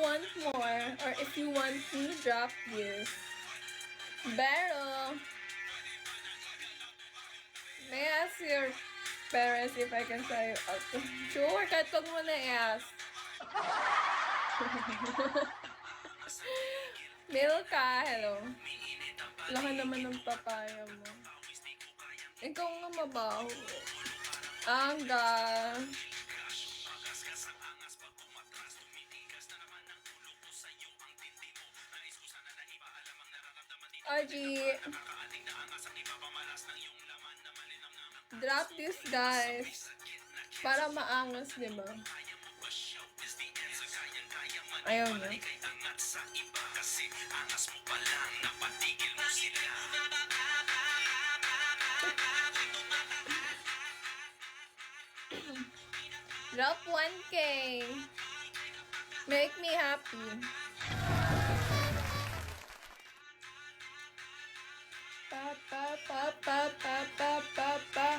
want more, or if you want me, drop this. Pero, may I ask your parents if I can try you out? Sure, kahit wag mo na i-ask. Milka, hello. Laki naman ng papaya mo. Ikaw nga mabaho. Angga. Aji. Drop this, guys. Para maangas, di ba? Ayaw na. Drop 1K. Make me happy. Pa pa pa pa pa pa pa pa.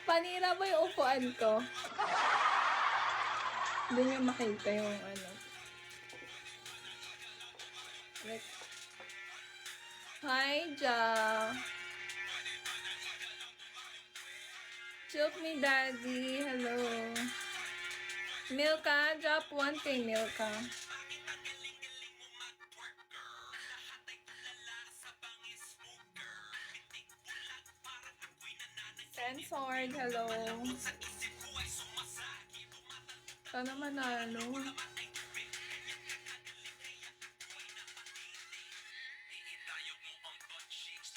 Panira ba yung upuan ko? Hindi niyo makita yung ano. Like, hi, Ja. Choke me, daddy. Hello. Milka, drop 1K, Milka. Censored, hello. Sana manalo.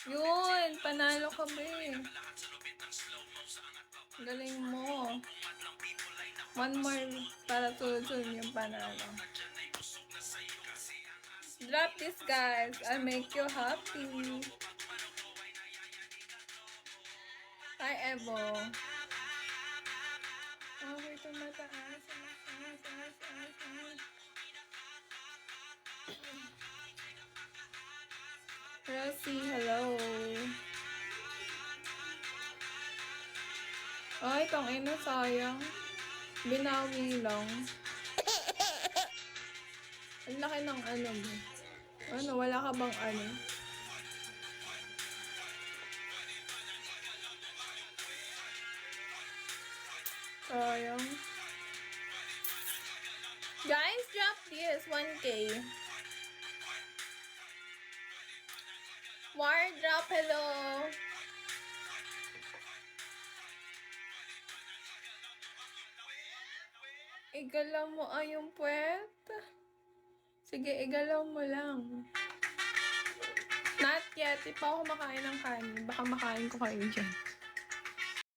Yun, panalo kami. Galing mo. One more para tulad-tulad yung panalo. Drop this, guys. I'll make you happy. Hi, Evo. Okay, tumataas. Rosie, hello. Ay, tong ina, sayang. Binawi lang. Ang laki ng ano mo. Ano, wala ka bang ano? Sayang. Guys, drop this. 1K. War drop, hello. Igalaw mo yung puwet. Sige, igalaw mo lang. Not yet. Di pa ako kumakain ng kanin. Baka makain ko kayo dyan.